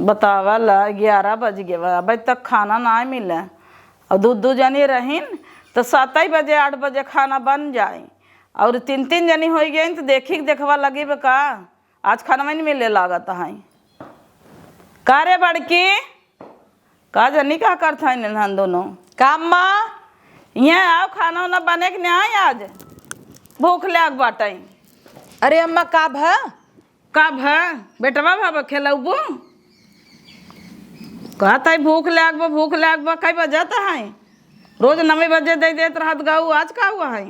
बतावा ला 11 बज गए अभी तक खाना ना मिले और दो जनी रहीन तो 7 बजे 8 बजे खाना बन जाए और 3 जनी हो गई तो देखी देखवा लगी का आज खाना नहीं मिले लागत है का रे बड़की का जनी का करता है हम दोनों काम माँ यहाँ आओ खाना वाना बने के नहीं आए आज भूख लाग बाटे। अरे अम्मा काब है बेटवा भाव खेलबू कहता है भूख लाग कई बजाता है रोज 9 बजे दे देत रहत गाऊ आज का हुआ है।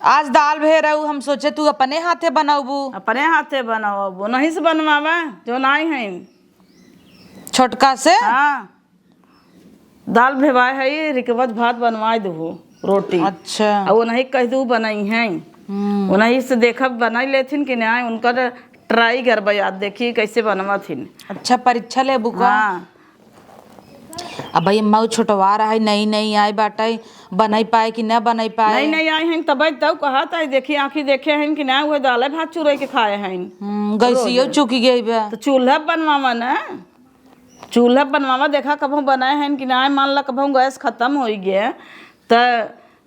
आज दाल भे रहू हम सोचे तू अपने हाथे बनाबू। अपने हाथे बनाबू नहीं से बनवावा जो नहीं है छोटका से। हाँ दाल भेवाए है रिकवत भात बनवाए दू रोटी। अच्छा वो नहीं कह दू बनाई है उन्हीं से देखब बनाई लेथिन कि नहीं उनका ट्राई करब याद देखी कैसे बनवा थिन। अच्छा परीक्षा ले बुका। हाँ अब भाई अम्मा छोटवा रहा है नहीं आए बाटे बनाई पाए कि न बनाई पाए। नहीं आए हैं तब तब कहा था देखी आँखी देखे हैं कि ना वो दाल भात चूरई के खाए हैं। गैसियो चुकी गई बा तो चूल्हा बनवावा ना चूल्हा बनवावा देखा कभों बनाए हैं कि ना मान ला कभों गैस खत्म हो गया तो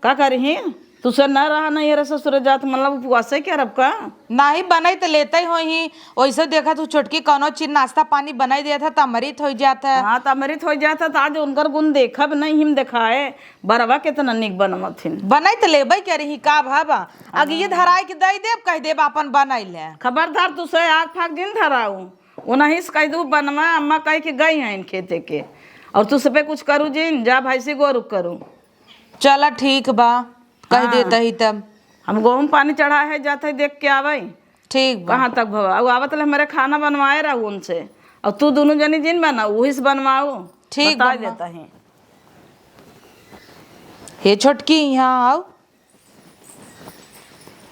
का करी तुसे न रहा नहीं रहा ससुर जात मतलब उपवास क्या रब का नहीं बनाई तो लेते ही हो ही वैसे देखा तू छोटकी कोनो चीज नाश्ता पानी बनाई दिया था तमरित हो जाता है। हाँ तमरित हो जाता था आज उनकर गुण देखब नहीं हिम दिखाए बरवा कितना निक बनमथिन बनाई तो लेबे के रही का भाबा अगे ये धराई के दई देब कह देब अपन बनाई ले। खबरदार तुसे आग फाग दिन धराऊ उन्हीं से कह दू बनवा अम्मा कह के गई हैं खेते के और तुझ पे कुछ करूँ जिन जा भाई से गोरु करूँ। चला ठीक बा कह देता ही तब हम गेहूँ पानी चढ़ा है जाते देख के आवे ठीक बा। कहाँ तक भवा अब आवत मेरे खाना बनवाए रहू उनसे और तू दोनों जनी जिन बनाओ वही से बनवाओ ठीक बता देता है। हे छोटकी यहाँ आओ।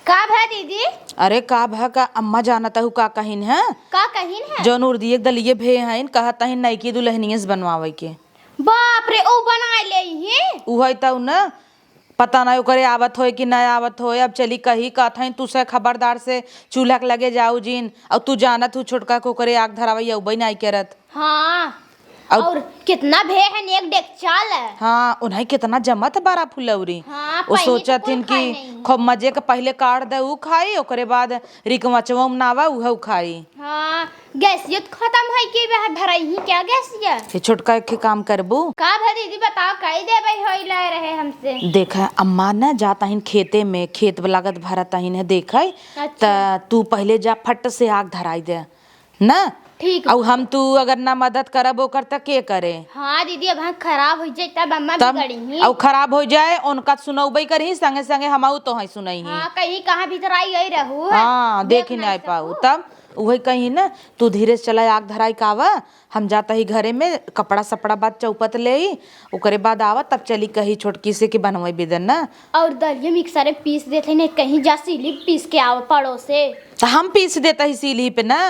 का भा दीदी। अरे का भा का अम्मा जानता हूँ का कहिन है का कहिन है जौन उर्दी दलिए भे हैं कहता है नई की दुल्हनिया से बनवावे के। बाप रे ओ बना ले ही उहै तऊ न पता नहीं करे आवत होए कि नहीं आवत होए अब चली कही कहत है तू से खबरदार से चूल्हा के लगे जाऊ जिन और तू जानत हूँ छोटका को करे आग धरावई उबई नहीं करत। हाँ और कितना भे है एक डेक चाल है। हाँ उन्हें कितना जमत बारा फुलौरी। हाँ, वो पहले तो सोचथिन कोई खाए कि नहीं। खूब मजे के पहले काट दे ऊ खाई ओकरे बाद रिकमचवा नावा उहे खाई। हाँ गैसियत खत्म है कि वह भराई ही क्या गैसियत ये छोटका के काम करबू का भा दीदी बताओ कई दे भाई होई ले रहे हमसे। देखा अम्मा न जाता हिन खेते में खेत लागत भरता हिन है देखा अच्छा। तू पहले जा फट से आग धराई दे न ठीक और हम तू अगर ना मदद करब ओकर तक के करे। हाँ दीदी अब खराब हो जाए तब अम्मा तब बिगड़ी ही। और खराब हो जाए उनका सुनौबई करही संगे संगे हमाऊ तो है सुनई ही। हाँ कहीं कहाँ भीतर आई गई रहू हाँ देख ही नहीं पाऊ तब वही कहीं ना तू धीरे से चला आग धराई का आवा हम जाता ही घरे में कपड़ा सपड़ा बाद चौपत ले ही ओकरे बाद आवा तब चली कही छोटकी से कि बनवाई बेदन ना और दलिया मिक्सर में पीस देते नहीं कहीं जा सीली पीस के आओ पड़ो से तो हम पीस देता ही सीली पे ना।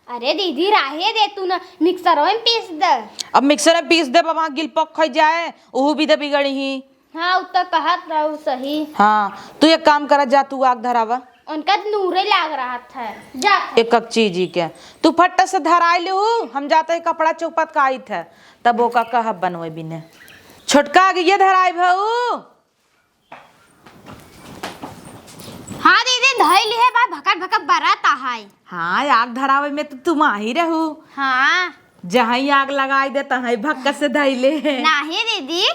अरे दीदी राहे दे तू ना मिक्सर में पीस दे। अब मिक्सर में पीस दे वहाँ गिल पक खई जाए ओहू भी दे बिगड़ी ही। हाँ उतना कहत रहू सही। हाँ तू एक काम करा जा तू आग धरावा उनका नूरे लाग रहा था जा एक चीज ही के तू फट से धराई ले हम जाते ही कपड़ा चौपत का आई थे तब वो का कहब बनवे बिने छोटका आगे ये धराई भाऊ। हाँ दीदी धइल है बा भकट भकट बराता है। हाँ आग धरावे में तो तुम ही रहू हाँ जहाँ ही आग लगाई दे तहाँ भक्का से धैले नहीं दीदी।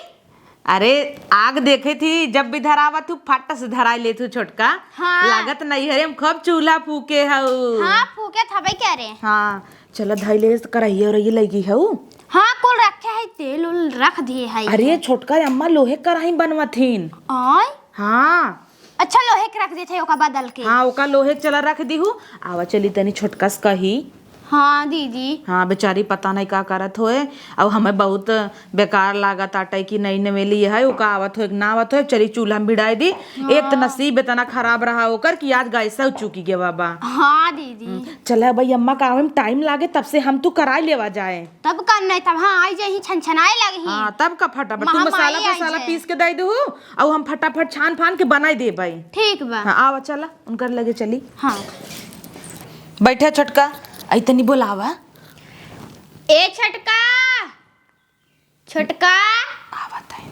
अरे आग देखे थी जब भी धरावा तू फट से धराई ले तू छोटका। हाँ। लागत नहीं है हम खूब चूल्हा फूके हऊ। हाँ फूके थबे क्या रे। हाँ चलो धैले कराइए और ये लगी हऊ। हाँ कुल रखे है तेल उल रख दिए है। अरे छोटका अम्मा लोहे कराही बनवाथीन। आय हाँ अच्छा लोहे के रख देते ओका बदल के। हाँ ओका लोहे चला रख दी हूँ आवा चली तनी छोटका से कही। हाँ दीदी। हाँ बेचारी पता नहीं का करत होए अब हमें बहुत बेकार लागत आटे की नई नवेली है ओका आवत हो ना आवत हो चली चूल्हा में भिड़ाई दी। हाँ। एक तो नसीब इतना खराब रहा होकर कि आज गैस हो चुकी के बाबा। हाँ दीदी। चला भाई अम्मा का आवे में टाइम लागे तब से हम तू कराई लेवा जाए तब करना तब हाँ आई जाही छनछनाए लगी। हाँ तब का फटाफट तू मसाला मसाला पीस के दे दू और हम फटाफट छान फान के बनाई दे भाई। ठीक बा। हाँ आवा चला उनकर लगे चली। हाँ बैठे छोटका इतनी बोलावा ए छटका छोटका। आवत है।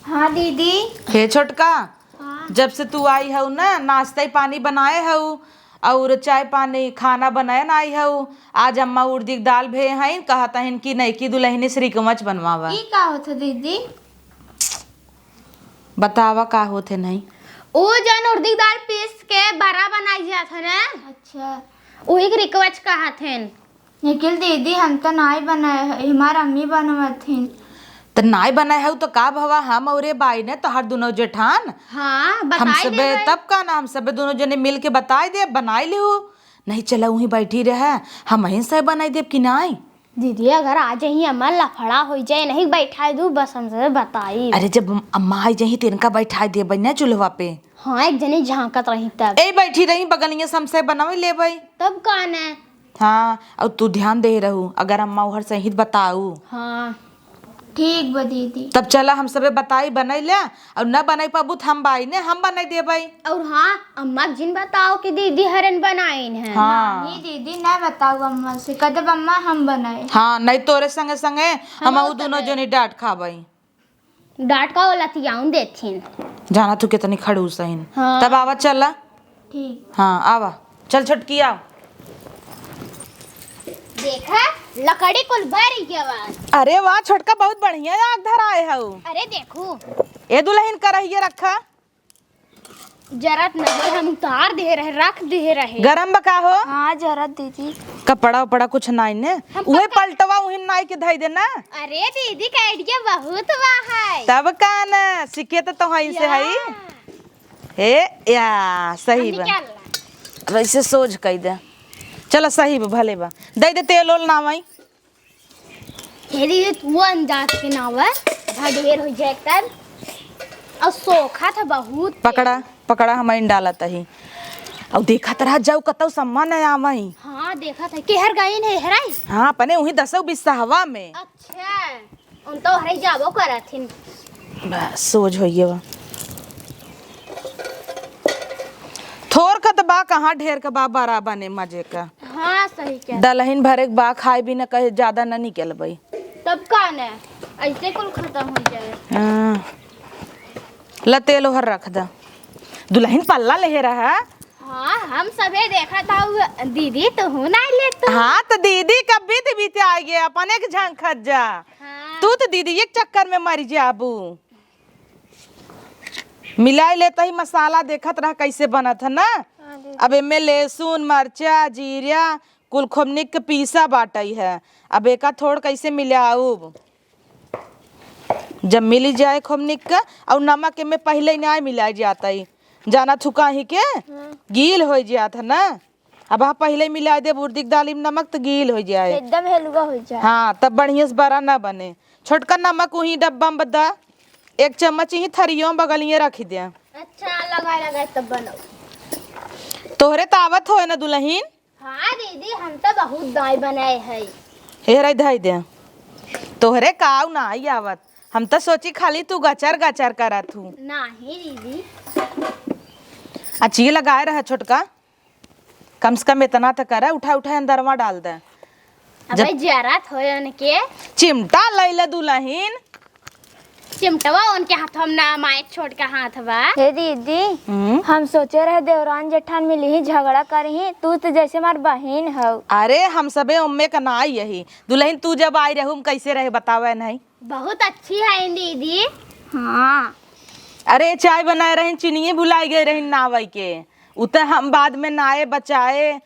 हाँ दीदी। हे छोटका, हाँ। जब से तू आई हऊ ना नाश्ता ही पानी बनाए हऊ और चाय पानी खाना बनाए ना आई हऊ। आज अम्मा उड़दी की दाल भे हैं कहता है कि नहीं कि दुल्हनी श्रीकमच बनवावा। ई का होता दीदी? बतावा का होते नहीं। वो जन उड़दी की दाल पीस के बड़ा बनाई जात है ना। अच्छा वही के रिकवच कहा थे। निखिल दीदी हम तो नाई बनाए है, हमार अम्मी बनवथिन। तो नाई बनाए हऊ तो का भवा हम और बाई ने तो हर दोनों जेठान हाँ हम बताई सबे दे तब का ना हम सबे दोनों जने मिल के बताई दे बनाई लिहू। नहीं चला वहीं बैठी रहे हम वहीं से बनाई देव कि नहीं। दीदी अगर आज ही अम्मा लफड़ा हो जाए नहीं बैठा दू बस हमसे बताई। अरे जब अम्मा आई जही तिनका बैठा दे बन्या चूल्हा पे। हाँ एक जनी झांकत रही तब। ए बैठी रही बगलिया समसे बनावे ले भाई। तब कौन है? हाँ और तू ध्यान दे रहू अगर अम्मा उहर सही बताऊ। हाँ ठीक बा दीदी। तब चला हम सबे बताई बनाई ले और न बनाई पाबू हम बाई ने हम बनाई दे भाई। और हाँ अम्मा जिन बताओ कि दीदी हरन बनाइन है। हाँ नहीं दीदी ना बताऊ अम्मा से, कदम अम्मा हम बनाए। हाँ नहीं तोरे संगे संगे हम दोनों जने डांट खाबाई। डांट का वाला तियाउन देथिन। जाना तू कितनी खड़ूस है। हाँ। तब आवा चला। ठीक। हाँ आवा चल छटकी आओ। देखा लकड़ी कुल भरी के बाद। अरे वाह छोटका बहुत बढ़िया आग धराए हऊ। अरे देखो ए दुल्हन करहिए रखा जरत नहीं हम उतार दे रहे रख दे रहे। गरम बका हो। हाँ जरा दीदी। कपड़ा उपड़ा कुछ नहीं ने उहे पलटवा उही नाई के धई देना। अरे दीदी का आइडिया बहुत वाह है। तब का न सीखे तो हई से हई। हे या सही बा निकाल वैसे सोच कई दे। चलो सही बा भले बा दे दे तेल ओल नावाई। हे दीदी तू अंदाज के नावा ढेर हो जाए तब। और सोखा था बहुत। पकड़ा पकड़ा हम डालत ही और देखा तरह जाऊ कतौ सम्मान है आवई। हाँ देखा था केहर गई नहीं हराई। हाँ पने वही 10-20 हवा में। अच्छा उन तो हराई जाबो करथिन। बस सोच होइए बा थोर का तो बा कहाँ ढेर का बा बड़ा बने मजे का। हाँ सही क्या। दलहिन भरे के बा खाए भी न कहे ज्यादा न निकल बई। तब कौन है ऐसे कुल खत्म हो जाए। हाँ ल तेल ओहर रख दा दुल्हन पल्ला ले रहा। हाँ हम सबे देखा था वो दीदी तो हो ना ले तो। हाँ तो दीदी कब बीते बीते आ गए अपने के झंखत जा। हाँ। तू तो दीदी एक चक्कर में मर जाबू। मिलाई लेता ही मसाला देखत रहा कैसे बनत है ना। अब एमे लहसुन मरचा जीरा कुल खोमनिक के पीसा बाटई है। अब एका थोड़ कैसे मिलाऊ जब मिली जाए खोमनिक का और नमक में पहले ही नहीं मिला जाता ही जाना थुका ही के गील हो जाता है ना। अब आप पहले मिला दे उड़दी की दाल में नमक तो गील हो जाए एकदम हलवा हो जाए। हाँ तब बढ़िया से बड़ा ना बने। छोटका नमक वही डब्बा में बदा 1 चम्मच ही थरियों बगलिए रख दे। अच्छा लगा तब बनाओ। तोहरे तावत हो ना दुल्हन। हाँ दीदी हम तो बहुत दाई बनाए है। हेरा धाई दे तोहरे काव ना आई आवत हम तो सोची खाली तू गचर गचर करत हूँ। नहीं दीदी अच्छी लगाए रहा छोटका कम से कम इतना तो करे उठा उठा अंदरवा डाल दे। अबे जरा थोयन के चिमटा लैले दुल्हन चिमटवा उनके हाथ हम ना माए छोड़ के हाथ बा। हे दीदी हम सोचे रहे देवरान जेठान मिली ही झगड़ा करही, तू तो जैसे हमार बहन हो। अरे हम सबे उम्मे का ना आई यही दुल्हन तू जब आई रहू कैसे रहे बतावे नहीं। बहुत अच्छी है दीदी। हाँ अरे चाय बनाए रही चीनी भुलाई गई रही नावई के उतर हम बाद में नाए बचाए।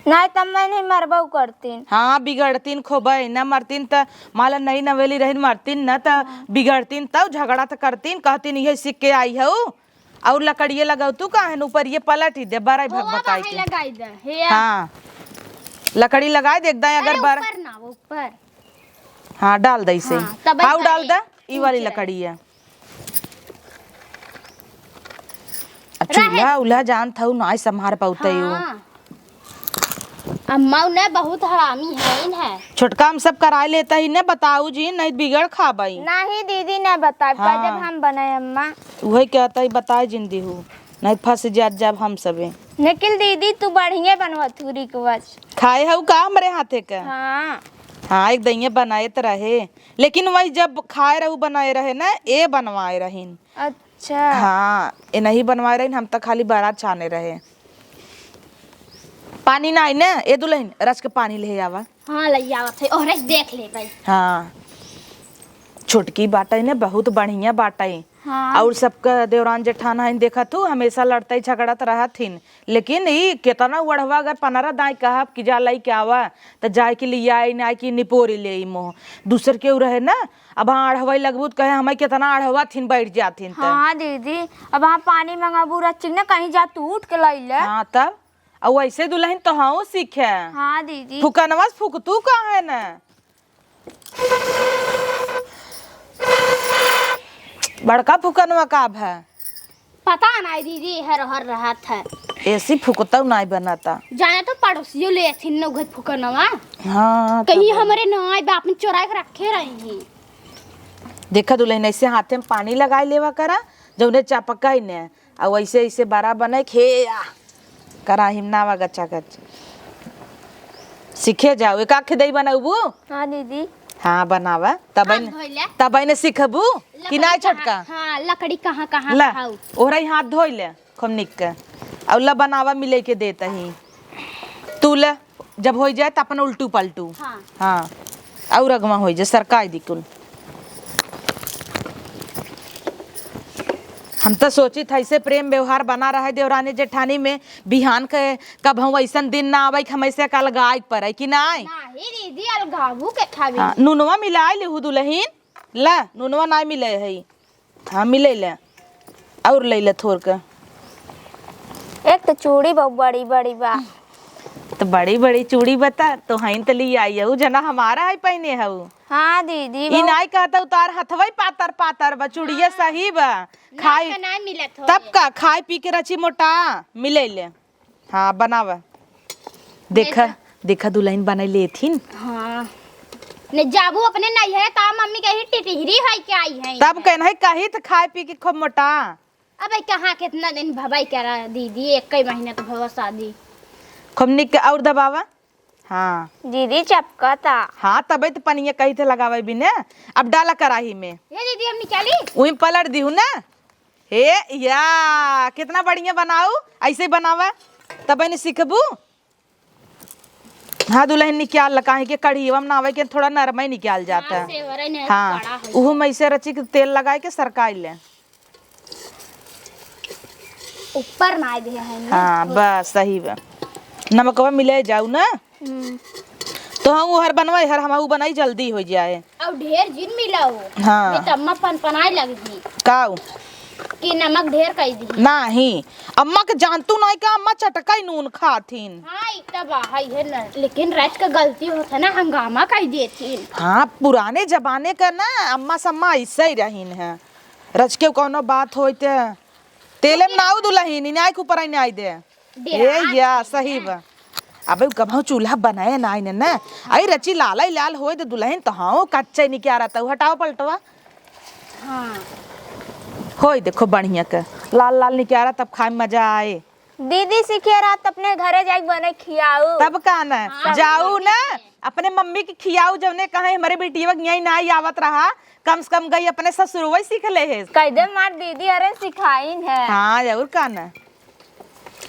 नहीं तब मैं नहीं मरबऊ करतीन। हाँ बिगड़तीन खोबई न मरतीन त माला नहीं नवेली रही मरतीन न त बिगड़तीन तब झगड़ा तो करतीन कहतीन ये सीख के आई हो और लकड़िए लगाऊ तू कहा ऊपर ये पलट ही दे बड़ा भगभकाई के। लगाई दे हे हाँ लकड़ी लगाए देख दे अगर बड़ा ऊपर ना ऊपर। हाँ डाल दे से हाँ, तब हाँ डाल दे ऊंचे ई वाली लकड़ी है। चूल्हा उल्हा जान था ना संभार पाते हो। हाँ। अम्मा ने बहुत हरामी है इन है। छोटका हम सब करा लेता ही ने बताऊ जी नहीं बिगड़ खाबाई। नहीं दीदी ने बता हाँ। जब हम बनाए अम्मा। वही कहता ही बताए जिंदी हूँ नहीं फंस जात जब हम सबे। निखिल दीदी तू बढ़िया बनवत हूँ रिक्वेस्ट। खाए हऊ का हमरे हाथे का? हाँ हाँ एक दइया बनाए तो रहे, लेकिन वही जब खाए रहू बनाए रहे ना ए बनवाए रहीन। अच्छा। हाँ ए नहीं बनवाए रहीन, हम तो खाली बारात छाने रहे। पानी ना आई ना ए दुल्हन, रस के पानी ले आवा। हाँ ले आवत है और देख ले भाई। हाँ छोटकी बाटे ने बहुत बढ़िया बाटे। हाँ। और सबका देवरान जेठान है देखा तू हमेशा लड़ते झगड़त रहा थीन, लेकिन ई केतना उड़वा अगर पनरा दाई कहा कि जा लाई क्या हुआ तो जाए के लिए आई ना कि निपोरी ले ई मोह दूसर के रहे ना। अब हाँ अढ़वाई लगबूत कहे हमें केतना अढ़वा थीन बैठ जाथिन। हाँ दीदी अब हाँ पानी मंगाबू रचिक ना कहीं जा तू उठ के लाई ले। हाँ तब और वैसे दुल्हन तो हाँ सीखे। हाँ दीदी। फुकनवास फुक तू कहाँ है ना बड़का फुकनवा काब है पता नहीं दीदी हर हर रहा था। ऐसी फुकता नहीं बनाता। जाने तो पड़ोसियों ले थी न घर फुकनवा। हाँ कहीं हमारे नाई बाप ने चुरा के रखे रहे हैं। देखा दुल्हन ऐसे हाथे में पानी लगाए लेवा करा जौने चापका ही ने और वैसे ऐसे बड़ा बने खेया करा हिमनावा गच्चा गच सीखे जाओ। एक आखे दही बनाबू? हाँ दीदी। हाँ बनावा तब ने सीखबू कि नहीं छोटका। हाँ लकड़ी कहाँ कहाँ ला खाऊ। ओरा ही हाथ धोई ले खूब निक के और ला बनावा मिले के देता ही तू ले जब हो जाए तो अपन उल्टू पलटू। हाँ। हाँ और अगवा हो जाए सरकाई दिकुल। हम तो सोची था ऐसे प्रेम व्यवहार बना रहा है देवरानी जेठानी में बिहान के कब हम ऐसा दिन ना आवे हम ऐसे कल गाय पर कि नहीं। नहीं दीदी अलगाबू के खावी। हाँ नुनवा मिलाए ले दुल्हन ला नुनवा नहीं मिले है। हाँ मिले ले और ले ले थोड़ के। एक तो चूड़ी बहुत बड़ी बड़ी बा। तो बड़ी बड़ी चूड़ी बता तो हईन तो ली आई हूँ जना हमारा है पहने हूँ। हाँ दीदी ई नहीं कहता उतार हथवई पातर पातर बा चूड़िया सही बा खाई नहीं मिलत हो। तब का खाए पी के रची मोटा मिले ले। हाँ बनावा देखा देखा दुल्हन बना लेथिन। हाँ ने जाबू अपने नहीं है ता मम्मी कही टिटहरी है क्या आई है। तब कहना है कही तो खाए पी के खूब मोटा। अबे कहाँ कितना दिन भवाई करा दीदी एक ही महीने तो भवा शादी। खूब निक और दबावा। हाँ दीदी चपका था। हाँ तबे तो पनिया कही थे लगावे भी ने। अब डाला कराही में ये दीदी हम निकाली वही पलट दी हूँ ना। हे या कितना बढ़िया बनाऊ ऐसे बनावा तब ने सीखबू। हाँ दुल्हन निकाल लगा है कि कढ़ीवा में नावे के थोड़ा नरम ही निकाल जाता है। हाँ उहू में ऐसे रची के तेल लगाए के सरकाई ले ऊपर ना दे है। हाँ बस सही बा नमकवा मिले जाऊ ना तो हम हर बनवाई हर हम बनाई जल्दी हो जाए। अब ढेर जिन मिला हो। हाँ ये तम्मा पनपनाई लगी काऊ कि नमक ढेर कई दी। नहीं अम्मा के जानतू नहीं का अम्मा चटका ही नून खाथिन। हाँ इतना है ना लेकिन रात का गलती होता ना हंगामा कई देती। हाँ पुराने जमाने का ना अम्मा सम्मा ऐसे ही रहीन है रच के कोनो बात होते तेले में नाऊ दुल्हन नहीं के ऊपर नहीं दे ए या सही बा। अबे कब चूल्हा बनाए ना आई ना आई रची लाल ही लाल होए तो दुल्हन तो हाँ कच्चे नहीं क्या रहता हटाओ पलटवा। हाँ होई देखो बढ़िया का लाल लाल निकारा तब खाए मजा आए। दीदी सीखे रात अपने घरे जाके बने खियाऊ। तब का ना जाऊ ना अपने मम्मी की खियाऊ जवने कहे हमारे बेटिया यही ना आवत रहा कम से कम गई अपने ससुरवा सीख ले है। कैदे मार दीदी अरे सिखाइन है। हाँ जरूर का ना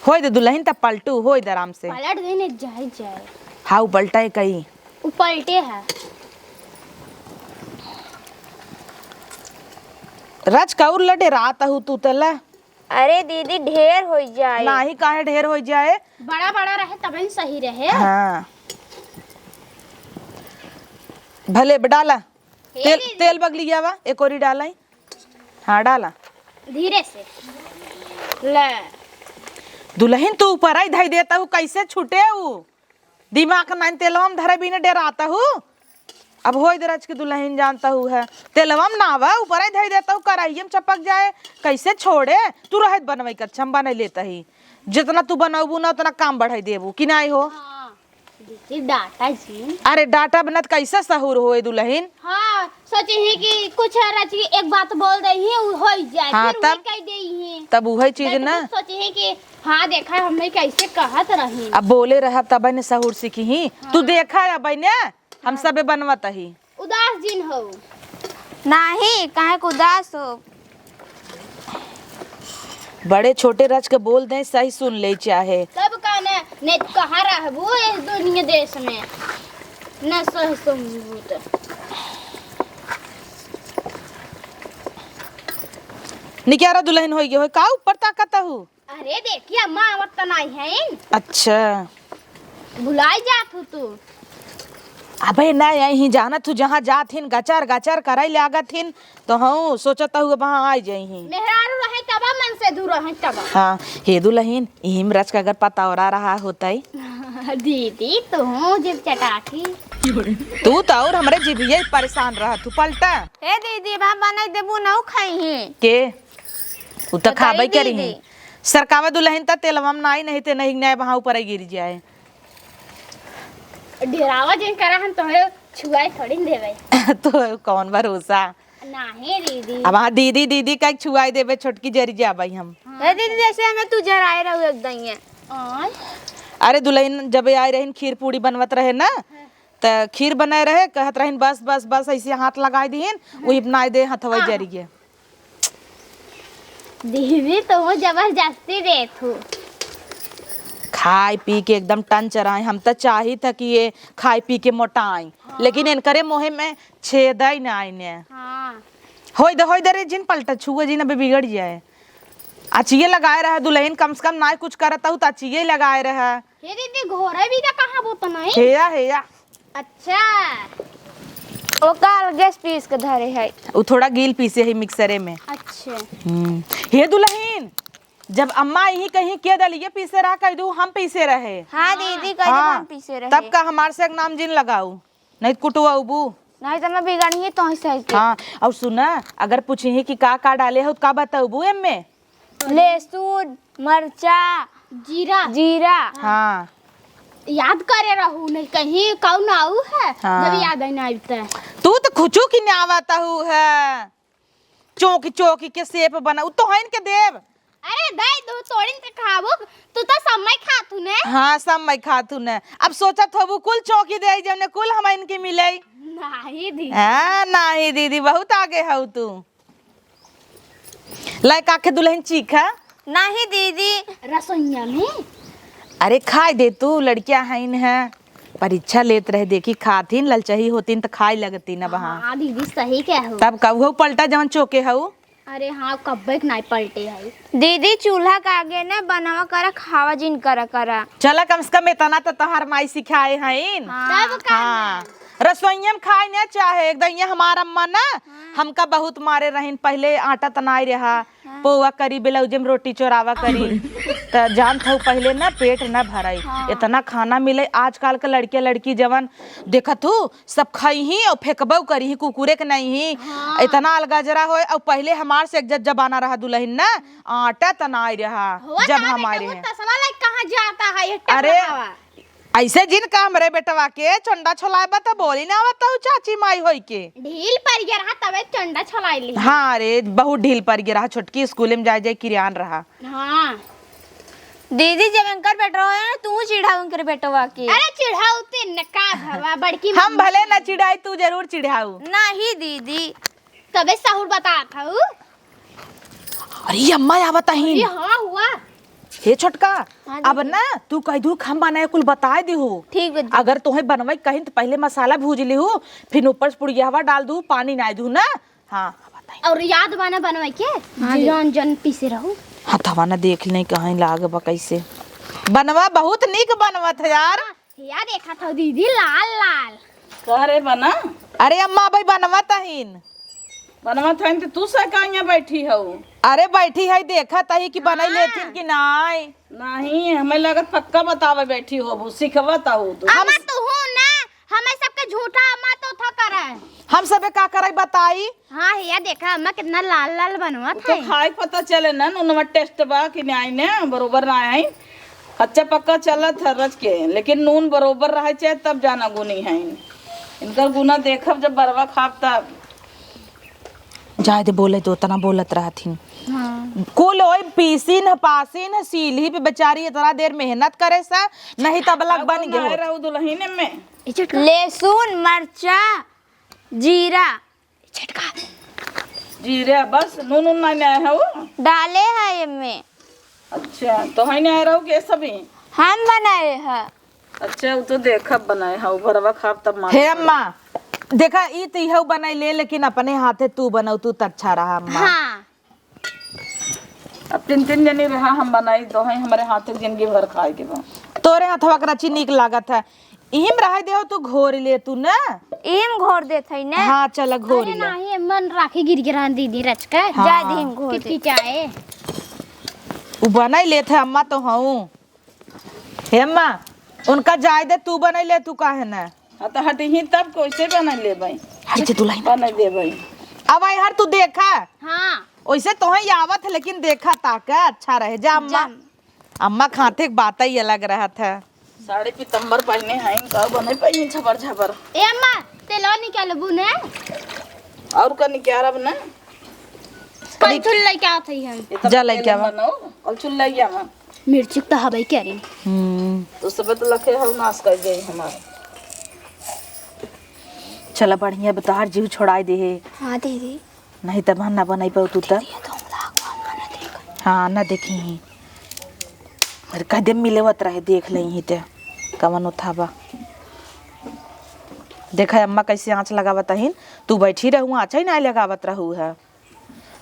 होई दे दुल्हन तब पलटू होई दे आराम से पलट देने जाए जाए। हाँ पलटा कहीं उपलटे है रच कौर लडे रात हूँ तू तला। अरे दीदी ढेर हो जाए। नाही काहे ढेर हो जाए बड़ा बड़ा रहे तब सही रहे। हाँ भले डाला तेल तेल बगलिया वा एक और डाला ही। हाँ डाला धीरे से ले दुल्हन तू ऊपर ही धई देता हूँ कैसे छूटे हूँ दिमाग नाइन तेलवा में धरे भी न डराता हूँ। अब हो इधर के दुल्हन जानता हूँ है तेलवा में नावा ऊपर ही धई देता हूँ कराइए में चपक जाए कैसे छोड़े तू रहत बनवाई कच्छम बना लेता ही जितना तू बनाबू ना उतना काम बढ़ाई देबू कि नहीं हो। हाँ दीदी डाटा जी। अरे डाटा बनत कैसे सहूर होए दुल्हन? हाँ सोचे हैं कि कुछ रच के एक बात बोल दे ही हो जाए, हाँ, फिर तब? वही कह दे ही। तब वही चीज ना, सोचे हैं कि हाँ देखा हमें कैसे कहत रही। अब बोले रहा तब ने सहूर सीखी ही। तू देखा अब ने हम सब बनवत ही। उदास जिन हो नहीं काहे को उदास हो। बड़े छोटे रच के बोल दे सही सुन ले चाहे। तब कहने ने कहाँ रहबू इस दुनिया देश में न सह समझबूत। निक्यारा दुल्हन हो गयो का ऊपर ताकत हूँ। अरे देखिए अम्मा आवत तो नहीं है, अच्छा भुलाई जात हो तू। अबे ना यही जाना तू जहाँ जात हिन गचर गचर करे लागत हिन तो हूँ सोचता हुआ वहाँ आ जाही। मेहरारू रहे तब मन से दूर रहे तब। हाँ हे दुल्हन इहिम रच का अगर पतौरा रहा होता ही। दीदी तू जब चटाठी तू तो और हमरे जीभिये परेशान रहा तू पलटा हे दीदी बा बनाई देबू ना खाई ही के उ तो खाबे बताई करी दीदी। सरकावा दुल्हन त तेलवम नाई नहीं ते नहीं नए वहाँ ऊपर गिर जाए। ढेरावा जिन करा हम तोहरे छुआई थोड़ी न देवे। तो कौन भरोसा। नहीं दीदी अब वहाँ दीदी दीदी का छुआई देवे छोटकी जरी जाबई हम। हे दीदी जैसे हमें तू जराए रहू एकदम ये। और अरे दुल्हन जब आए रहीन खीर पूड़ी बनवत रहे ना त खीर बनाए रहे कहत रहीन बस बस बस ऐसे हाथ लगाई दीन वही बनाए दे हथवई जरिए। दीदी तो जबरदस्ती देत हूँ। खाई पी के एकदम टन चराए हम तो चाही था कि ये खाई पी के मोटाई लेकिन इनकरे मोहे में छेद ही ना आईने। हाँ होई दे रे जिन पलटा छुए जिन अबे बिगड़ जाए। अचिए लगाए रहा दुल्हन कम से कम ना कुछ करता हूँ तो अचिए लगाए रहा। ये दीदी घोड़े भी तो कहाँ बोता नहीं। हेया हेया अच्छा ओ काल गैस पीस के धरे है। वो थोड़ा गील पीसे है मिक्सरे में। अच्छा हे दुल्हन जब अम्मा यही कहीं के दलिए पीसे रहा कह दू हम पीसे रहे। हाँ दीदी कह हाँ, हम पीसे रहे। तब का हमारे से एक नाम जिन लगाऊ नहीं कुटुआ उबू। नहीं तो मैं बिगड़ी तो ही सही के। हाँ और सुना अगर पूछी कि का डाले हो तो का बताऊ एम में। लहसुन मरचा जीरा जीरा। हाँ याद करे रहू नहीं कहीं कौन आऊ है। हाँ। जब याद नहीं आते तू तो खुचू की न्यावता हूँ है चौकी चौकी के सेप बना तो है इनके देव। अरे दाई दो तोड़िन के खाबू तू तो समय खातू ने। हाँ सब मैं खातू ने अब सोचत हो कुल चौकी दे जब कुल हम इनके मिले। नहीं दीदी हाँ नहीं दीदी बहुत आगे हो तू। लाइक आके दुल्हन चीखा। नहीं दीदी रसोईया में अरे खाई दे तू लड़कियां हैं है परीक्षा लेत रहे देखी खातीन ललचही होतीन तो खाई लगती न वहाँ। हाँ दीदी सही कह हो। तब कहू पलटा जवन चौके हऊ। अरे हाँ कब्बे नहीं पलटे है। दीदी चूल्हा के आगे ने बनावा करा खावा जिन करा। चला कम से कम इतना तो तोहार माई सिखाए हैं। तब का हाँ रसोईया में खाए न चाहे एकदम ये हमारा अम्मा ना हमका बहुत मारे रहीन पहले आटा तनाई रहा पोवा करी ब्लाउज में रोटी चोरावा करी तो जान था पहले ना पेट न भराई इतना खाना मिले आजकल के लड़के लड़की जवन देखत हूँ सब खाई ही और फेंकबो करी ही कुकुरे के नहीं ही इतना अलगजरा हो। और पहले हमार से एक जबाना रहा दुल्हन ना आटा तनाई रहा जब हमारे हैं। कहाँ जाता है ये अरे ऐसे जिन काम रे बेटवा के चंडा छोलाए बता बोली ना बताऊ चाची माई होई के ढील पर गया रहा तबे चंडा छलाई ली। हाँ रे बहुत ढील पर गिरा छोटकी स्कूल में जाए किरियान रहा। हाँ दीदी जब अंकर बेटा है ना तू चिढ़ा उनकर बेटवा की। अरे चिढ़ाऊते नका भवा बड़की हम भले न चिढ़ाई तू जरूर चिढ़ाऊ। नहीं दीदी तबे सहूर बता था। अरे अम्मा या बताही हाँ हुआ हे छोटका अब ना तू कह दू हम बनाए कुल बताए दी हो। ठीक है अगर तुम्हें बनवाई कहीं तो पहले मसाला भूज ली हूँ फिर ऊपर से पुड़ियावा डाल दू पानी ना दू ना। हाँ बताई और याद बना बनवाई के जन जन पीसे रहू। हाँ थवा ना देख नहीं कहीं लाग बा कैसे बनवा बहुत निक बनवत है यार। या देखा था दीदी लाल लाल कह रे बना अरे अम्मा भाई बनवत हईन बनवा था तो तू से कहाँ बैठी हो। अरे बैठी है देखा तही कि बनई लेथिन कि नाई। नहीं हमें लगत पक्का बतावे बैठी हो सिखवत हो तू। अम्मा तो हूँ ना हमें सबके झूठा अम्मा तो था करे। हम सबे का कराई बताई। हाँ या देखा अम्मा कितना लाल लाल बनवा तो था। खाए पता चले ना उनमें टेस्ट बा कि नहीं ने बरोबर ना आई कच्चा पक्का चलत है रच के, लेकिन नून बरोबर रहे चाहे तब जाना गुनी है इनकर गुना देखब जब बरवा खाब तब। जाए दे बोले तो उतना बोलत रहथिन। हाँ कुल ओए पीसीन पासीन सीली पे बेचारी इतना देर मेहनत करे सा, नहीं तब लग बन गए गए। रहू दुल्हन में लहसुन मरचा जीरा झटका जीरे बस, नून उन नहीं आया है वो। डाले है इनमें। अच्छा तो है नहीं आया रहू के सभी। हम बनाए हैं। अच्छा वो तो देखब बनाए है बरवा खाब तब मार। हे अम्मा देखा ई तो यह बनाई ले, लेकिन अपने हाथे तू बनाऊ तू तो अच्छा रहा अम्मा। हाँ अब 3 जनी रहा हम बनाई तो है हमारे हाथ तक जिंदगी भर खाए के बा। तोरे हथवा के रची निक लागत है, इहिम रह दे तू घोर ले तू ना। इम घोर देत है ना। हाँ चल घोर अरे ले। नहीं मन राखी गिर गिरा दीदी रच के हाँ। जा दीम घोर कितनी दे। चाहे उ बनाई लेते अम्मा तो हूँ। हे अम्मा उनका जाय दे, तू बनाई ले तू काहे ना। हाँ तो हटी तब कैसे बना ले भाई, हट जे दुल्हन। बना दे भाई। अब आई हर तू देखा हाँ वैसे तो है आवत है, लेकिन देखा ताका अच्छा रहे जा अम्मा। अम्मा खाते एक बात ही अलग रहा था। साड़ी पीतम्बर पहने हैं का बने पहने झबर झबर। ए अम्मा तेलो निकालबू ने और का निकालब ना कल चुल लेके आत है हम जा लेके आवा। कल चुल ले आवा मिर्ची तो हबई करी तो सब तो लखे हम नाश कर जाई हमार। चला बढ़िया बतार जीव छोड़ाई दे है, हाँ दीदी। नहीं तब ना बनाई पाऊ तू तब। हाँ ना देखी ही अरे कदम मिलेवत रहे देख लही ते कवन उठाबा। देखा अम्मा कैसे आँच लगावत हिन, तू बैठी रहू आँच ही नहीं लगावत रहू है।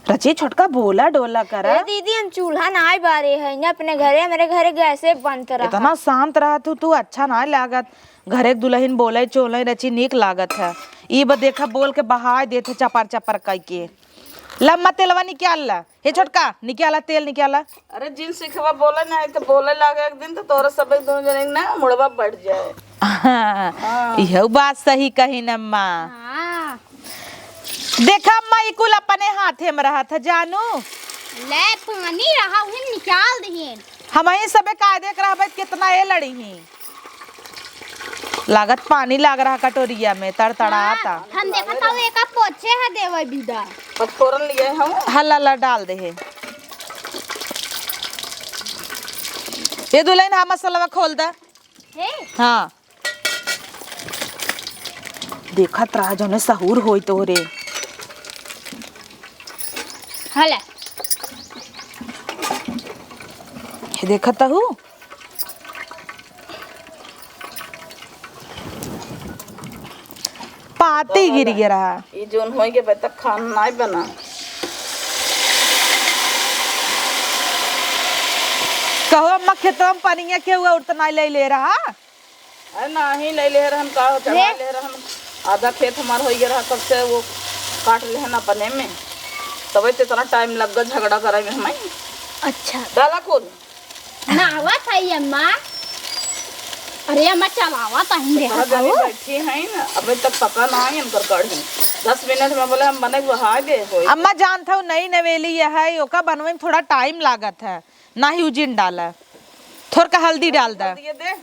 रची छोटका बोला डोला करा। अरे दीदी हम चूल्हा ना बारे है ना अपने घरे, मेरे घरे गैसे बनत रहा। इतना शांत रहा तू अच्छा ना लागत। घरे दुल्हन बोले चोले रची नीक लागत है। ई ब देखा बोल के बहा देते चपर चपर कई के। लम्मा तेलवा निकाल ला, हे छोटका निकाला तेल निकाला। अरे जिन सिखवा बोले ना तो बोले लागे एक दिन तो तोरा सब एक दोनों जने ना मुड़वा बैठ जाए। यह बात सही कही न अम्मा। हाँ देखा अम्मा ई कुल अपने हाथे में रहा था जानू। ले पानी रहा उन्हें निकाल दिए हम ही सबे कायदे कर रहा कितना ये लड़ी ही लागत पानी लाग रहा कटोरिया में तड़तड़ाता। हम देखा था एक पोछे है देवे विदा पथोरन लिए हम हल्ला डाल दे है। ये दुल्हन हाँ मसाला खोल दा। हे हाँ देखत रहा जो ने सहूर होई तो रे। हले ये देखत हूँ पाती गिर गया रहा। ये जोन होई के तक खाना नहीं बना। कहो अम्मा खेतवा में पानी के हुआ उतना ले रहा। अरे नहीं ले रहन का चढ़ा ले रहन आधा खेत हमार हो गया रहा कब से वो काट ले ना अपने में तब तो इतना टाइम लग गया झगड़ा करे में हमें। अच्छा डाला कौन नावा था ये अम्मा। अरे अम्मा चलावा था ही देखा था वो बैठी है ना अबे तक पका ना है इनकर कढ़ी 10 मिनट में बोले हम बने बहा दे होई। अम्मा जानता हूँ नई नवेली है ओका बनवे में थोड़ा टाइम लागत है ना ही उजिन डाला थोड़ा का हल्दी डाल दा। ये दे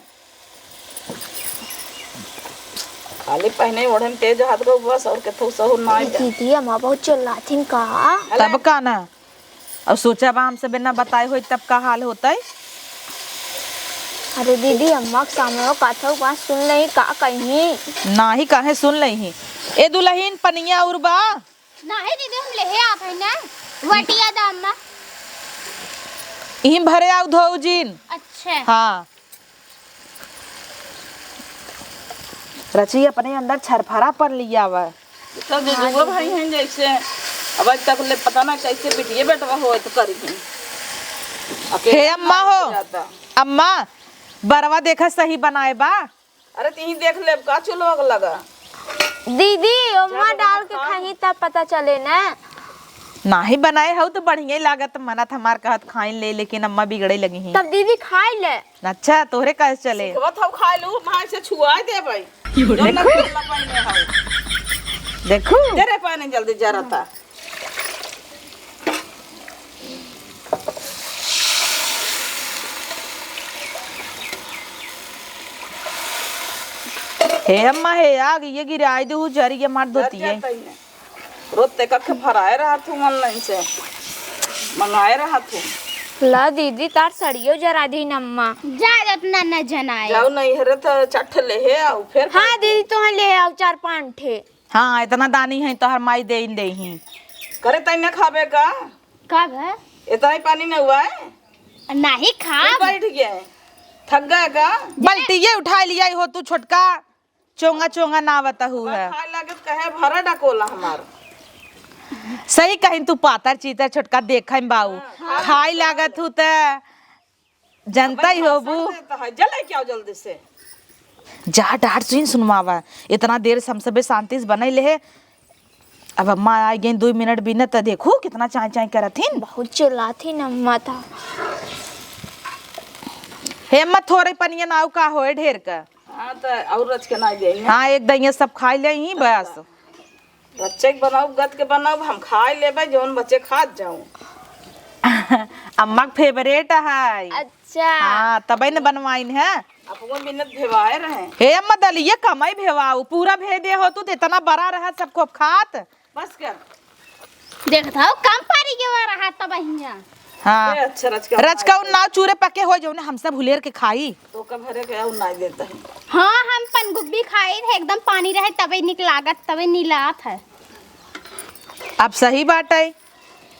खाली पहने ओढ़न तेज हाथ को बस और के थो सहु ना जा। दीदी अम्मा बहुत चिल्लाती का। तब का ना अब सोचा बा हमसे बिना बताए हुई तब का हाल होता है। अरे दीदी अम्मा के सामने कथा बात सुन नहीं का कहीं ना ही काहे सुन लही। ए दुल्हन पनिया उर्बा नहीं दीदी हम ले आत है ना वटिया दा अम्मा। इहिं भरे आउ धो जिन। अच्छा हाँ रची अपने अंदर छरफरा पर लिया हुआ सब दीदुआ भाई हैं जैसे अब आज तक ले पता ना कैसे बिटिए बेटवा हो तो करी हैं अकेले हे अम्मा हो जाता। अम्मा बरवा देखा सही बनाए बा। अरे तीही देख ले का चुलवा लगा दीदी अम्मा डाल के खाई तब पता चले ना। ना ही बनाए हो तो बढ़िया ही लागत मना था हमार कहत खाइन ले लेकिन अम्मा बिगड़े लगी हैं। तब दीदी खाई ले। अच्छा तोहरे कैसे चले बहुत हम खा लू मां से छुआ दे भाई देखो तेरे पानी जल्दी जरता। हे अम्मा हे आग ये गिराई दे जरी के मार दोती है रोते कख भराए रहा तू ऑनलाइन से मंगाए रहा तू। ला दीदी तार सड़ियो जरा दी नम्मा। ज्यादा अपना न जनाए। जाओ नहीं हरे तो चट ले है आओ फिर। हाँ दीदी तो ले आओ 4-5 ठे। हाँ इतना दानी है तो हर माई दे ही करे तैने खाबे का कब है? इतना ही पानी नहीं हुआ है नहीं खा। बैठ गया है थक गए का बल्टी ये उठा लिया हो तू छोटका चोंगा चोंगा ना बता हुआ है खाए लागत कहे भरा डकोला हमार। सही कहीं तू पातर चीतर छोटका देखा बाऊ खाई लागत हूँ तो जनता ही हो बू जले क्या जल्दी से जा डाट सुनवावा इतना देर से हम सबे शांति से बनई ले अब अम्मा आई गई 2 मिनट बिना तो देखो कितना चाय चाय करथिन। बहुत चिल्लाती नम्मा था। हे अम्मा थोड़े पनिया नाव का होए ढेर का। हाँ तो और रच के ना दे हाँ एक दहिया सब खाई ले ही बस बच्चे के बनाओ गद के बनाओ हम खाए लेबे जोन बच्चे खात जाऊं। अम्मा के फेवरेट है। अच्छा हाँ तबे न बनवाइन है अपन बिनत भेवाए रहे। हे अम्मा दलिया कमाई भेवाऊ पूरा भे दे हो तू तो इतना बड़ा रहा सबको खात बस कर देखता हो कम पारी के वाला हाथ तब हिया। हाँ अच्छा रचका नाव चूरे पके हो जाओ ना हम सब भुलेर के खाई तो का भरे के और ना देता है। हाँ हम पनगुब्बी खाए थे एकदम पानी रहे तबे निक लागत तबे नीलात है। अब सही बात है।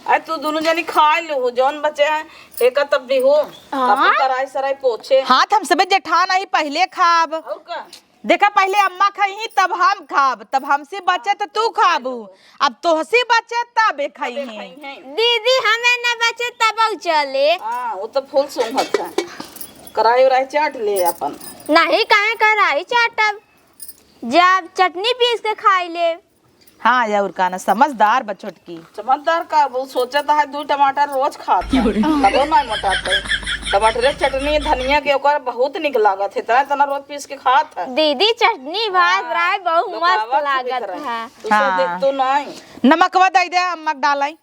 अरे तू दोनों जनी खाए लो जौन बचे हैं एक तब भी हो अपन कराई सराई पोछे हाथ हम सबे जेठान आई पहले खाब और का देखा पहले अम्मा खाई तब हम खाब तब हमसे बचे तो तू खाबू अब तोहसे बचे तब खाई दीदी हमें न बचे तब चले। हाँ वो तो फूल सूंघत है कराई उराई चाट ले अपन नहीं कहे कराई चाटब जब चटनी पीस के खाई ले। हाँ यार का ना समझदार बचोट की चमकदार का वो सोचता है 2 टमाटर रोज खाता तबो ना मोटाता टमाटर चटनी धनिया के ओकर बहुत निक लागत है तना रोज पीस के खात है। दीदी चटनी भात राय बहुत मस्त लागत है। तू सब देख तो नहीं नमकवा दे दे अम्मा डालाई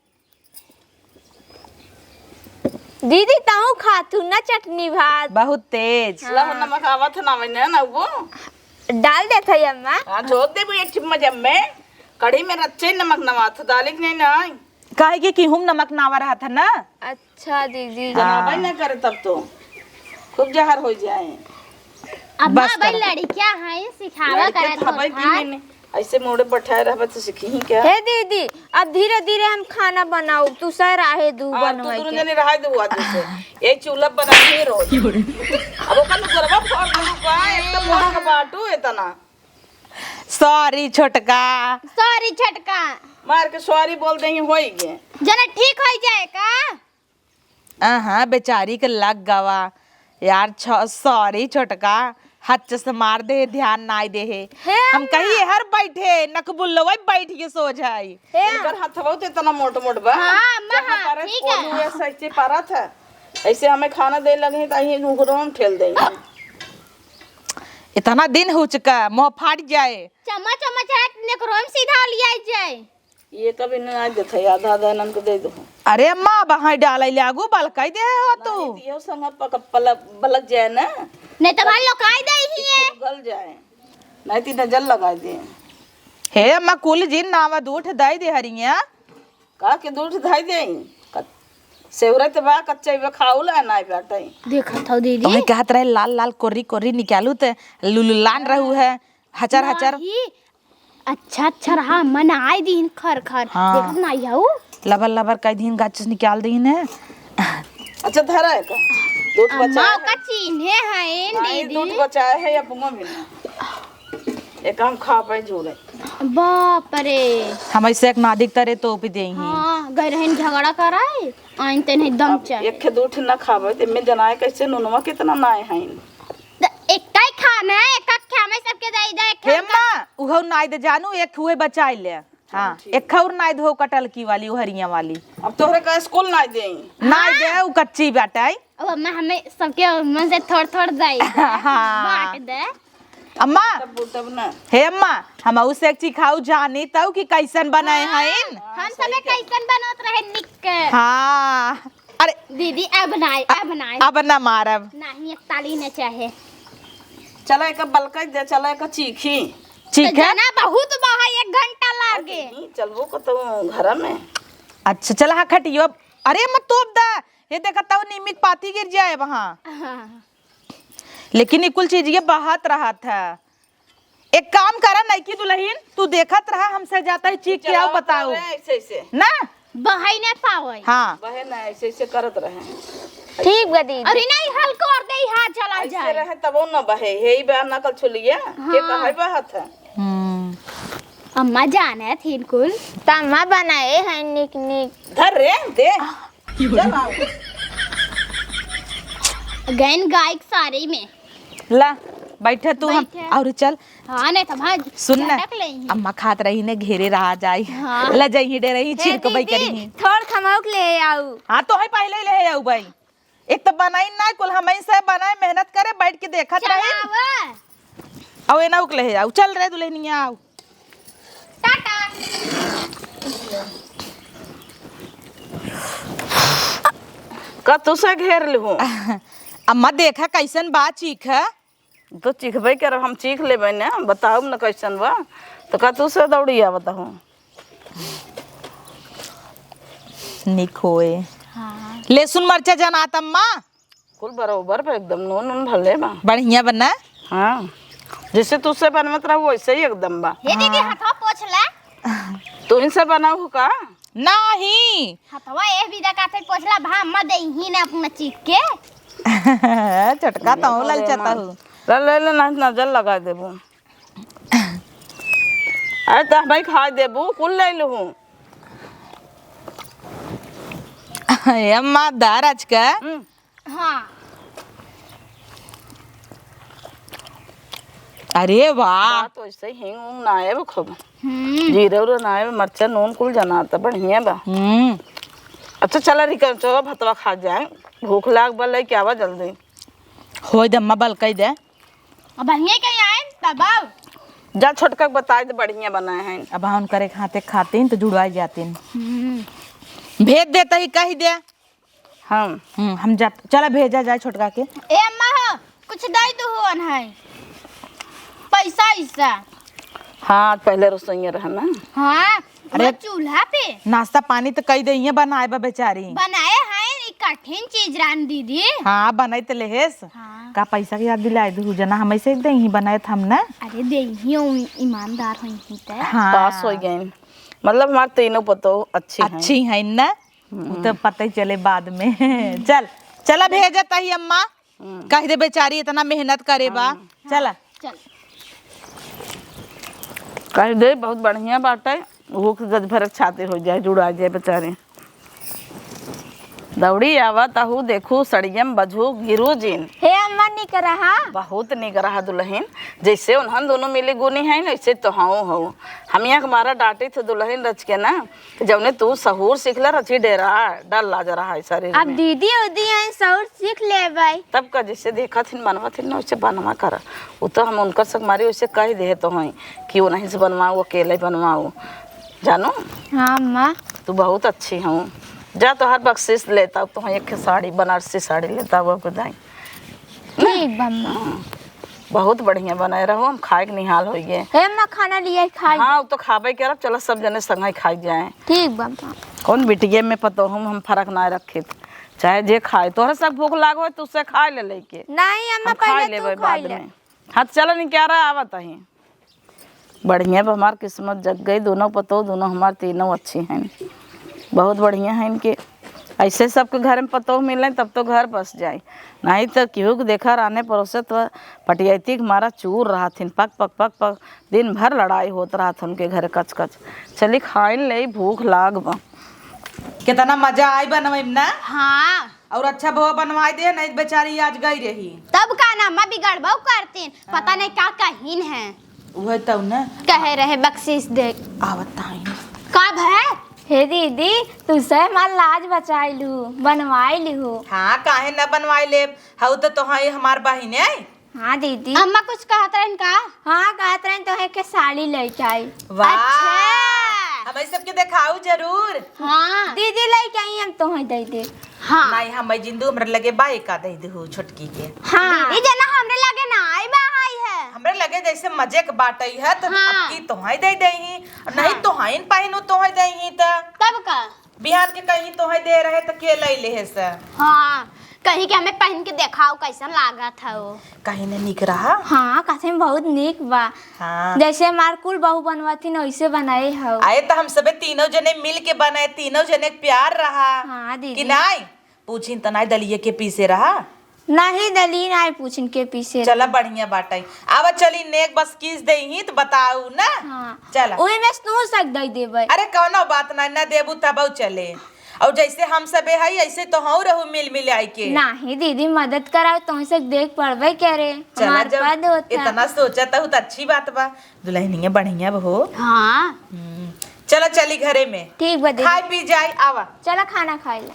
दीदी ताऊ खातू ना चटनी भात बहुत तेज ला नमक आवत ना मैंने ना वो डाल देते अम्मा। हां जोत दे भी 1 चम्मच में कढ़ी में रच्चे नमक नवात दालिक नहीं नहीं काहे कि हम नमक नावा रहा था ना। अच्छा दीदी जनाबा ना करे तब तो खूब जहर हो जाए। अब भाई लड़कियां हैं सिखावा करे तो भाई की मैंने ऐसे मोड़े बैठाए रहबे तो सीखी ही क्या। हे दीदी अब धीरे धीरे हम खाना बनाओ तू सह राहे दू बनवाई तू के जने रहा दे आदमी से ये चूल्हा बना ही रोज अब ओकन करवा फोड़ दू का एक तो मोड़ का बाटू इतना सॉरी छोटका सॉरी छटका मार के सॉरी बोल देंगे होई गे जना ठीक हो जाए का। हाँ बेचारी के लग गवा यार सॉरी छोटका हाथ से मार दे ध्यान ना दे है हम कहिए हर बैठे नकबुल्लो बैठ के सो जाए इधर हाथ बहुत इतना मोट मोट बा हाँ, अम्मा, ठीक है। कोलू ऐसे ऐसे पारा था ऐसे हमें खाना दे लगे तो यही नुकरों में ठेल देंगे इतना दिन हो चुका मुंह फाट जाए चम्मच चम्मच है नेकरोम सीधा लिया जाए। ये कभी नहीं आ देते आधा आधा नन को दे दो। अरे अम्मा बहाई डाल लागू बलकाई दे हो तू ये संग बलक जाए ना नहीं तो भाई लोकाई दे ही है गल जाए नहीं तो नजर लगा दे। हे अम्मा कुल जिन नावा दूठ दाई दे हरिया का के दूध धाई दे सेवरत बा कच्चे बा खाउल है ना बेटा देखा था दीदी ओहे कहत रहे लाल लाल कोरी कोरी निकालू ते लुलुलान रहू है हचर हचर नहीं, अच्छा अच्छा रहा मन आए दिन खर खर हाँ। देखत ना आऊ लबर लबर कई दिन गाछ निकाल दीन है। अच्छा धरा है का दूध अम्मा बचा का चिन्हे है नहीं दूध दीदी बचाए है या बुमा भी एक हम खा पाए जोड़े बाप रे हम ऐसे एक नादिक तरे तो भी दे हाँ गए रहन झगड़ा कराए आइन तेन एकदम चाहे एक के दूध ना खावे ते में जनाए कैसे नुनवा कितना नाए हैं एक काई खाना है एक खा में सबके दे दे हे अम्मा उहो नाई दे जानू एक हुए बचाई ले हाँ एक खौर नाई दो कटल की वाली हरिया वाली अब तोहरे का स्कूल ना दे नाई दे उ कच्ची बेटाई अब अम्मा हमें सबके मन से थोड़ थोड़ दे बांट दे अम्मा तब ना हे अम्मा हम उसे एक चीज खाऊ जानी तऊ कि कैसन बनाए हैं हम सबे कैसन बनत रहे निक हाँ अरे दीदी अब बनाए अब ना मारब नहीं एक ताली न चाहे चला एक बलकई दे, चला एक चीखी ठीक है। जना बहुत बहा 1 घंटा लागे। चलबो को तो घर में। अच्छा चला हाँ खटियो। अरे मत तोप दा, ये देखता हूँ नीमिक पाती गिर जाए वहाँ। लेकिन कुल चीज ये बहात रहा था। एक काम करा नैकी दुल्हन, तू देखत रहा हमसे जाता है चीख के आओ बताओ ऐसे ऐसे ना। बहाई नहीं पावे। हाँ बहे ना, ऐसे ऐसे करत रहे। ठीक बा दीदी। अरे नहीं हल्का और दे हाथ चला ऐसे जाए। रहे तब न बहे, यही बह नकल छुलिए के कहे बहत है। अम्मा जाने थी कुल तम्मा बनाए हैं निक निक। धर रे दे चल आओ। गैन गायक सारे में। ला बैठे तू हम बैठे। और चल हाँ नहीं तो भाई सुन ना, झटक लेंगे। अम्मा खात रही ने घेरे रहा जाई। हाँ। ला जाई डे रही छिड़क बई करी। थोड़ खमौक ले आऊ। हाँ तो है पहले ही ले आऊ भाई। एक तो बनाई ना कुल हमें से बनाए, मेहनत करे बैठ के देखत रहे। चलावा आओ एना उक ले आऊ। चल रे दुल्हनिया आओ। टाटा। का तू से घेर लहू अम्मा देखा कैसन बा चीख है। तो चीखबे कर, हम चीख लेबै ना, बताऊ न कैसन बा। तो का तू से दौड़ी आ बताऊ। निक होए। हाँ लहसुन मरचा जनात अम्मा कुल बरोबर पे एकदम नून नून भले बा। बढ़िया बना। हाँ जैसे तुझसे बनवत रहा वैसे ही एकदम बा। ये दीदी हथवा पोछ ले। तू इनसे बनाऊ का? नहीं हथवा ए विदा काथे पोछला भा अम्मा दे ही ना अपना चीख के। चटका तो ललचाता हूँ। ले ले ना नजर लगा देबू। अरे तो भाई खा देबू कुल ले लहू। अम्मा दार आज का हाँ अरे वाह। बात वैसे ही हिंग उंग ना आए खूब, जीरे उरे ना आए, मरचा नून कुल जनाता बढ़िया बा। अच्छा चला रिकल चलो भतवा खा जाए, भूख लाग बल है क्या बा जल्दी। हो दम्मा बल कह दे। अब बढ़िया कहीं आए तब जा छोटका के बताए दे बढ़िया बनाए हैं। अब हम करे खाते खाते तो जुड़वा जाते भेज देता ही कह दे। हम जा चला भेजा जाए छोटका के। ए अम्मा हो कुछ दे दो होन है पैसा ऐसा। हाँ पहले रसोइया रहा ना। हाँ अरे चूल्हा पे नाश्ता पानी तो कही दे बनाए बा बेचारी। बनाए हैं एक कठिन चीज रान दीदी। हाँ बनाई तो लेहेस। हाँ। का पैसा के याद दिलाए दू जना हम ऐसे दे ही बनाए हम ना। अरे दे ही ईमानदार हैं ही ते। हाँ पास हो गए, मतलब हमारे तीनों पतो अच्छी हैं। अच्छी है ना, तो पता ही चले बाद में। चल चला भेजता ही अम्मा, कह दे बेचारी इतना मेहनत करे बा। चला चल कह दे बहुत बढ़िया बाटे, भूख गज भर छाते हो जाए, जुड़ा जाए बेचारे। दौड़ी आवा ताहू देखू सड़ियम बजू गिरू जिन। हे अम्मा निक रहा। बहुत निक रहा दुल्हन, जैसे उन्हन दोनों मिली गुनी है ना वैसे तो हाँ हो। हम यहाँ हमारा डांटे थे दुल्हन रच के ना, जब तू सहूर सीखला रची डेरा डर लाज रहा है शरीर अब में। दीदी उदी हैं सौर सीख ले भाई। तब का जैसे देखा थी बनवा थी ना वैसे बनवा कर। वो तो हम उनका सक मारी वैसे कह दे तो हैं कि वो नहीं से बनवाओ अकेले बनवाओ जानो। हाँ अम्मा तू बहुत अच्छी हूँ, जा तो हर बख्शिश लेता तो एक साड़ी बनारसी साड़ी लेता हुआ खुदाई। ठीक बा अम्मा। बहुत बढ़िया बनाए रहो, हम खाए के निहाल हो गए। हे अम्मा खाना लिया खाई। हाँ वो तो खाबे के रब चलो सब जने संग खाई जाए। ठीक बा अम्मा। कौन बिटिया में पतो हम फर्क ना रखे चाहे जे खाए तोहरा सब भूख लागो तो उससे खा ले लेके नहीं अम्मा हम खाए पहले लेबै तू खाई बाद ले। में। हाँ चलो नहीं क्या रहा आवत ही बढ़िया हमार किस्मत जग गई, दोनों पतो दोनों हमार तीनों अच्छी हैं, बहुत बढ़िया है इनके। ऐसे सबके घर में पतो मिले तब तो घर बस जाए, नहीं तो केहू के देखा रहने पड़ोसे तो पटियती के मारा चूर रहा थी, पक पक पक पक दिन भर लड़ाई होत रहा था उनके घर कच कच। चली खाए ले भूख लाग बा। कितना मजा आई बनवाई ना। हाँ और अच्छा बहु बनवाई दे, नहीं बेचारी आज गई रही। तब का ना अम्मा बिगड़बो करतीन, पता नहीं का कहीन है। वह तो ना कहे रहे बख्शिश दे आवत ताई। कब है। हे दीदी तुझसे हमार लाज बचाई लू बनवाई लू। हाँ काहे न बनवाई ले, हाउ तो तोहाई हमार बहिन है। हाँ दीदी। अम्मा कुछ कहत रहन का। हाँ कहत रहे तो है के साड़ी लेके आई। वाह अच्छा। हमें सबके दिखाऊ जरूर। हाँ दीदी लेके आई हम तो दे दे। हाँ नहीं हम जिंदू हमरे लगे बाई का दे दू छोटकी के। हाँ दीदी जना हमरे लगे ना आई बाहाई है। हमरे लगे जैसे मजे के बाटई है तो हाँ। अब की तोहाई दे दही नहीं तोहाइन पाहिनु तोहाई दही त तब का बिहार के कहीं तोहाई दे रहे त के लई ले से हाँ कहीं के हमें पहन के देखाओ कैसा लागा था वो। कहीं ने निक रहा। हाँ कथे में बहुत निक बा। हाँ जैसे हमार कुल बहू बनवाती न वैसे बनाए हो। आए तो हम सबे तीनों जने मिल के बनाए तीनों जने के प्यार रहा हाँ दीदी। कि नहीं पूछिन त नहीं दलिए के पीछे रहा नहीं दली ना पूछन के पीछे। चला बढ़िया बाटई अब चली नेक बस किस दही तो बताऊ ना। हाँ चला ओही में तू सक दई देबे। अरे कौनो बात ना देबू तब चले और जैसे हम सबे है ऐसे तो हूँ रहू मिल मिल आई के। नहीं दीदी मदद कराओ तुम से देख पड़वे क्या रे चला हमार जब पद होता। इतना सोचा तो अच्छी बात बा दुल्हनिया बढ़िया हो। हाँ चला चली घरे में ठीक बा दीदी। खाई पी जाए आवा। चला खाना खाए ला।